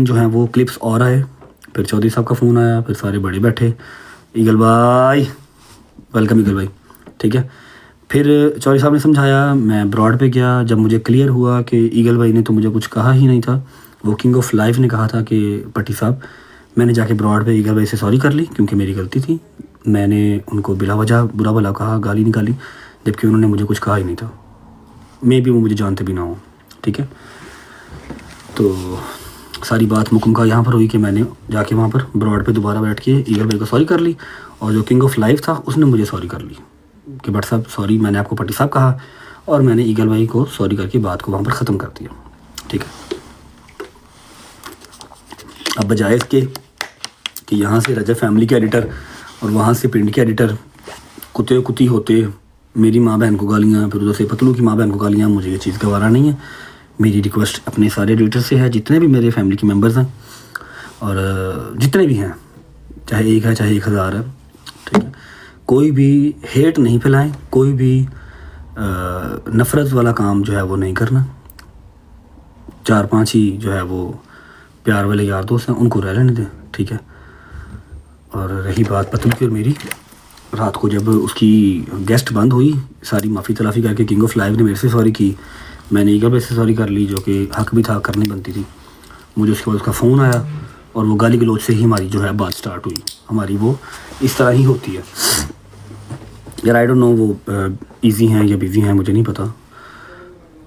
जो हैं वो क्लिप्स और आए, फिर चौधरी साहब का फ़ोन आया, फिर सारे बड़े बैठे, ईगल भाई वेलकम ईगल भाई, ठीक है। फिर चौधरी साहब ने समझाया, मैं ब्रॉड पे गया, जब मुझे क्लियर हुआ कि ईगल भाई ने तो मुझे कुछ कहा ही नहीं था, वो किंग ऑफ लाइफ ने कहा था कि पट्टी साहब, मैंने जाके ब्रॉड पे ईगल भाई से सॉरी कर ली क्योंकि मेरी गलती थी, मैंने उनको बिला वजह बुरा भला कहा, गाली निकाली, जबकि उन्होंने मुझे कुछ कहा ही नहीं था, मे भी वो मुझे जानते भी ना हो, ठीक है। तो सारी बात मुकम्मल यहाँ पर हुई कि मैंने जाके वहाँ पर ब्रॉड पे दोबारा बैठ के ईगल भाई को सॉरी कर ली, और जो किंग ऑफ लाइफ था उसने मुझे सॉरी कर ली कि भट्ट साहब सॉरी, मैंने आपको पट्टी साहब कहा, और मैंने ईगल भाई को सॉरी करके बात को वहाँ पर ख़त्म कर दिया, ठीक है। अब बजाय इसके कि यहाँ से रजब फैमिली के एडिटर और वहाँ से पिंड के एडिटर कुत्ते कुत्ती होते, मेरी माँ बहन को गालियाँ, फिर उधर से पतलू की माँ बहन को गालियाँ, मुझे ये चीज़ गवारा नहीं है। मेरी रिक्वेस्ट अपने सारे एडिटर से है, जितने भी मेरे फैमिली के मेंबर्स हैं और जितने भी हैं, चाहे 1 है चाहे 1000 है, ठीक है, कोई भी हेट नहीं फैलाएं, कोई भी नफ़रत वाला काम जो है वो नहीं करना, 4-5 ही जो है वो प्यार वाले यार दोस्त हैं, उनको रह लेने दें, ठीक है। और रही बात पतलू की और मेरी, रात को जब उसकी गेस्ट बंद हुई, सारी माफ़ी तलाफ़ी करके किंग ऑफ लाइफ ने मेरे से सॉरी की, मैंने ईगल भाई से सॉरी कर ली, जो कि हक भी था, करनी बनती थी। मुझे उसके बाद उसका फ़ोन आया और वो गाली गलौज से ही हमारी जो है बात स्टार्ट हुई, हमारी वो इस तरह ही होती है यार। आई डोंट नो वो इजी हैं या बिजी हैं, मुझे नहीं पता।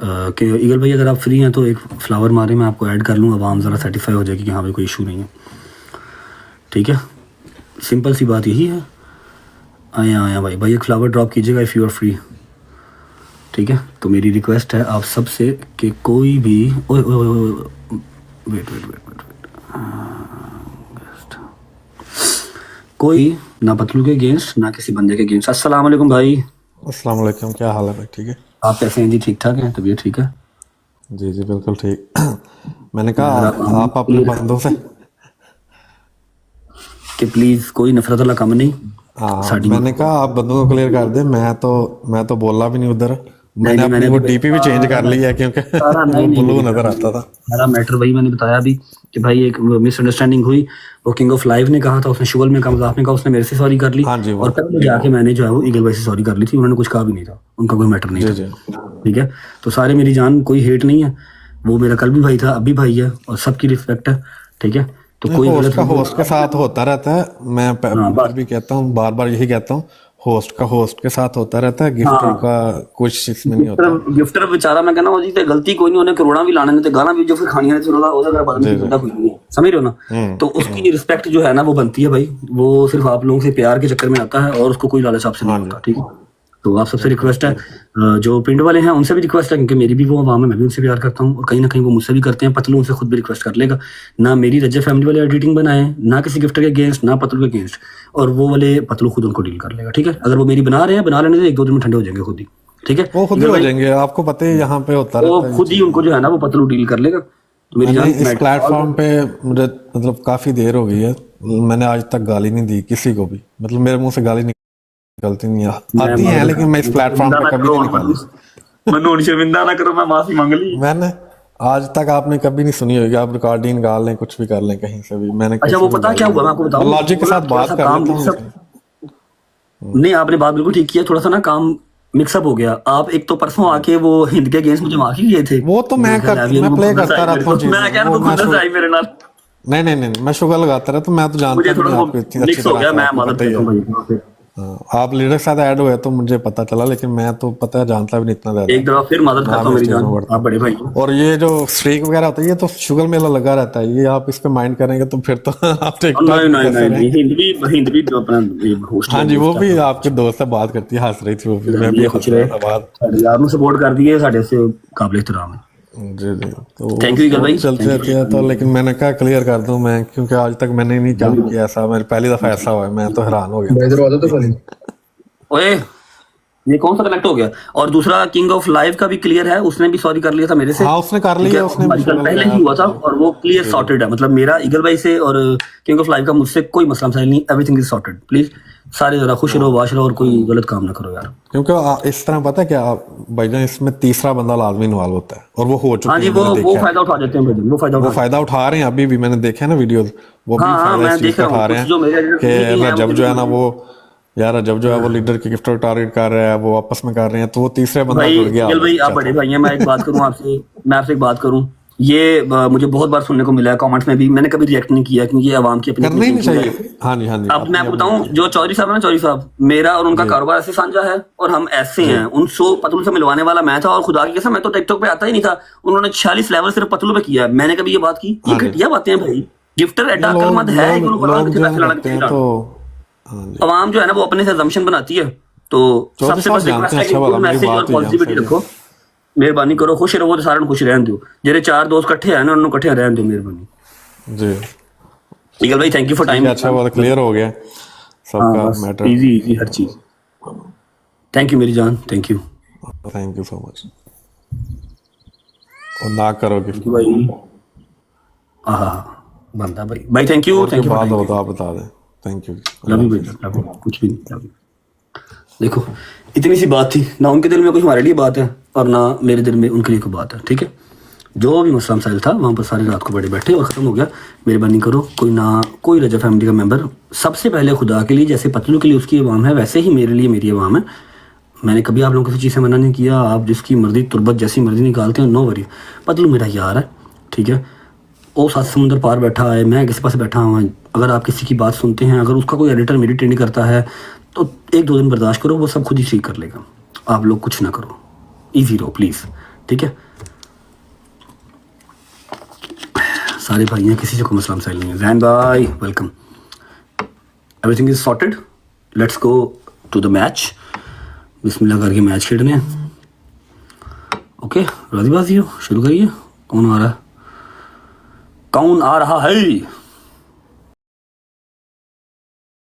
कि ईगल भाई अगर आप फ्री हैं तो एक फ्लावर मारे, मैं आपको ऐड कर लूँगा, आवाम ज़रा सेटिस्फाई हो जाएगी कि हाँ भाई कोई इशू नहीं है, ठीक है। सिंपल सी बात यही है। आया भाई एक फ्लावर ड्रॉप कीजिएगा इफ़ यू आर फ्री, ठीक है। तो मेरी रिक्वेस्ट है आप सब से कि कोई भी वेट कोई ना पतलू के अगेंस्ट ना किसी बंदे के अगेंस्ट। अस्सलाम वालेकुम भाई। अस्सलाम वालेकुम, क्या हाल है भाई? ठीक है, आप कैसे हैं जी? ठीक ठाक हैं? तबीयत ठीक है? जी जी बिल्कुल ठीक। मैंने कहा आप अपने बंदों से कि प्लीज़ कोई नफरत वाला काम नहीं। हाँ, मैंने कहा आप बंदों को क्लियर कर दे। मैं तो बोला भी नहीं उधर। मैंने अपनी वो डीपी भी चेंज कर ली है क्योंकि वो ब्लू नजर आता था। सारा मैटर वही मैंने बताया अभी कि भाई एक मिसअंडरस्टैंडिंग हुई, वो किंग ऑफ लाइफ ने कहा था, उसने शुगल में कहा, मजाक में कहा, उसने मेरे से सॉरी कर ली, हाँ जी, और कल जाके मैंने जो है वो ईगल भाई से सॉरी कर ली थी, उन्होंने कुछ कहा भी नहीं था, उनका कोई मैटर नहीं जी था, जी ठीक है। तो सारे मेरी जान, कोई हेट नहीं है, वो मेरा कल भी भाई था, अब भी भाई है, और सबकी रिस्पेक्ट है, ठीक है। तो कोई होस्ट गलत का होस्ट के साथ होता रहता है। मैं फिर भी कहता हूँ, बार बार यही कहता हूँ, होस्ट का होस्ट के साथ होता रहता है, गिफ्टर का कुछ इसमें नहीं होता। गिफ्टर बेचारा मैं कहना जी ते गलती कोई नहीं, उन्हें करोड़ा भी लाने ने ते गाना भी जो फिर खानियां ने फिर ओदा बाद में बंदा कोई नहीं है, समझ रहे हो ना। तो उसकी रिस्पेक्ट जो है ना वो बनती है भाई, वो सिर्फ आप लोगों से प्यार के चक्कर में आता है और उसको कोई लालच आपसे नहीं होता, ठीक है। तो आप सबसे रिक्वेस्ट है, जो पिंड वाले हैं उनसे भी रिक्वेस्ट है, क्योंकि मेरी भी वो आवाम है, मैं भी उनसे प्यार करता हूँ, और कहीं ना कहीं वो मुझसे भी करते हैं। पतलू उनसे खुद भी रिक्वेस्ट कर लेगा, ना मेरी रज्जा फैमिली वाले एडिटिंग बनाए, ना किसी गिफ्टर के अगेंस्ट, ना पतलू के अगेंस्ट, और वो वाले पतलू खुद उनको डील कर लेगा, ठीक है। अगर वो मेरी बना रहे हैं, बना लेने से 1-2 दिन में ठंडे हो जाएंगे खुद ही, ठीक है। वो खुद ही हो जाएंगे, आपको पता है यहाँ पे होता वो रहता है। खुद ही उनको जो है ना वो पतलू डील कर लेगा। तो मेरी जान, इस प्लेटफॉर्म पे मुझे मतलब काफी देर हो गई है, मैंने आज तक गाली नहीं दी किसी को भी। मतलब मेरे मुंह से गाली निकलती नहीं है, आती है लेकिन मैं इस प्लेटफॉर्म पे कभी नहीं निकाली। मनु शर्मिंदा ना करो, मैं माफी मांग ली। मैंने आज तक आपने कभी नहीं सुनी होगी, आप रिकॉर्डिंग निकाल लें, कुछ भी कर लें कहीं से भी। मैंने अच्छा वो पता क्या हुआ, मैं आपको बताऊं, लॉजिक के साथ बात कर लेता हूं। नहीं आपने बात बिल्कुल ठीक किया, थोड़ा सा ना काम मिक्सअप हो गया। आप एक तो परसों आके वो हिंद के अगेंस्ट मुझे माफी किए थे, वो तो मैं प्ले करता रहता हूँ। मैं कह रहा हूं मेरे नाल नहीं, मैं शुगर लगाता रहता, मैं तो जानता हूँ आपको इतनी अच्छी तरह। आप लीडर के साथ ऐड हुए तो मुझे पता चला, लेकिन मैं तो पता है जानता भी नहीं इतना ज्यादा। एक दफा फिर मदद करता हूं मेरी जान, आप बड़े भाई। और ये जो स्ट्रीक वगैरह होता है, ये तो शुगर मेला लगा रहता है, ये आप इस पे माइंड करेंगे तो फिर तो आप नहीं हिंद भी अपना होस्ट। हाँ जी, वो भी आपके दोस्त से बात करती है, हंस रही थी वो भी, मैं भी खुश रहे यार, सपोर्ट कर दिए, साढ़े से काबिल एहतराम है। जी जी, तो थैंक यू भाई, चलते रहते हैं। तो लेकिन मैंने कहा क्लियर कर दूं मैं, क्योंकि आज तक मैंने नहीं काम किया ऐसा, मेरी पहली दफा ऐसा हुआ है, मैं तो हैरान हो गया। ओए ये कौन सा कनेक्ट हो गया? और दूसरा किंग ऑफ लाइव का भी क्लियर है, उसने भी सॉरी कर लिया था मेरे से। हाँ उसने कर ठीक लिया, है, उसने हमारी कल पहले ही हुआ था और वो क्लियर सॉर्टेड है। मतलब मेरा ईगल भाई से और किंग ऑफ लाइव का मुझसे कोई मसला मसाइल नहीं, एवरीथिंग इज सॉर्टेड। प्लीज सारे जरा खुश रहो, वाश रहो और कोई गलत काम ना करो यार। क्योंकि इस तरह पता है क्या भाईजान, इसमें तीसरा बंदा लाजमी इन्वॉल्व होता है और वो हो चुका हाँ है। जी, वो फायदा उठा देते हैं भाई, वो फायदा उठा रहे हैं। अभी भी मैंने देखे हैं ना वीडियोस, वो भी हाँ, फायदा मैं इस चीज देख का रहा उठा हूँ रहे कुछ जो मेरे हैं कि रजब जो है ना वो यार रजब जो है वो लीडर के गिफ्ट टारगेट कर रहा है, वो आपस में कर रहे हैं, तो वो तीसरे बंदा भाई जुड़ गया। ईगल भाई आप बड़े भाई हैं, मैं एक बात करूं आपसे, मैं आपसे एक बात करूं। ये मुझे बहुत बार सुनने को मिला है कमेंट्स में भी, मैंने कभी रिएक्ट नहीं किया क्योंकि ये आवाम की अपनी करना ही नहीं thinking है। चाहिए। हाँ जी हाँ जी। अब मैं आपको बताऊं, जो चौधरी साहब है ना, चौधरी साहब, मेरा और उनका कारोबार ऐसे साझा है और हम ऐसे हैं। उन 100 पतलू से मिलवाने वाला मैं था और खुदा की कसम मैं तो टिकटॉक पे आता ही नहीं था। उन्होंने 46 लेवल सिर्फ पतलू पे किया है। मैंने कभी ये बात की? ये घटिया बातें हैं भाई। गिफ्टर एडा अकलमंद है कि उनको पता लोग कितने जो पैसे लगते हैं लगा। तो हाँ जी। आवाम जो है ना वो अपने से assumption बनाती है। तो चौधरी सबसे साहब बस रिक्वेस्ट जानते हैं है कि अच्छा वाला, गुड मेरी मैसेज और बात ही पॉजिटिविटी जानते रखो। मेहरबानी करो, खुश रहो तो सारे खुश रहने दो। जेरे 4 दोस्त इकट्ठे हैं ना, उन्होंने इकट्ठे रहने दो, मेहरबानी जी। ईगल भाई। Thank you for time. अच्छा वाला क्लियर हो गया सबका मैटर। इजी हर चीज। थैंक यू मेरी जान, thank you. Thank you so much. और ना करोगे भाई आहा बंदा भाई थैंक यू, थैंक यू बात हो तो आप बता दें। Thank you. लव यू बेटा, लव यू, कुछ भी नहीं, लव यू। देखो इतनी सी बात थी ना, उनके दिल में कोई हमारे लिए बात है और ना मेरे दिल में उनके लिए कोई बात है। ठीक है, जो भी मसला मसाइल था वहाँ पर सारी रात को बड़े बैठे और ख़त्म हो गया। मेहरबानी करो, कोई रजा फैमिली का मेंबर, सबसे पहले खुदा के लिए जैसे पतलू के लिए उसकी आवाम है वैसे ही मेरे लिए मेरी आवाम है। मैंने कभी आप लोगों को किसी चीज़ से मना नहीं किया। आप जिसकी मर्जी तुरबत जैसी मर्जी निकालते हैं, नो वरी। पतलू मेरा यार है, ठीक है। वो 7 समुंदर पार बैठा है, मैं किसी पास बैठा हुआ। अगर आप किसी की बात सुनते हैं, अगर उसका कोई एडिटर मेरी ट्रेंड करता है तो 1-2 दिन बर्दाश्त करो, वो सब खुद ही ठीक कर लेगा। आप लोग कुछ ना करो, ईजी रहो प्लीज़, ठीक है। सारे भाई हैं, किसी से कोई मसला मसाइल नहीं है। जैन भाई welcome, everything is sorted. Let's go to the match. बिस्मिल्लाह करके मैच खेलने हैं। ओके राजीबाजी हो, शुरू करिए। कौन आ रहा है?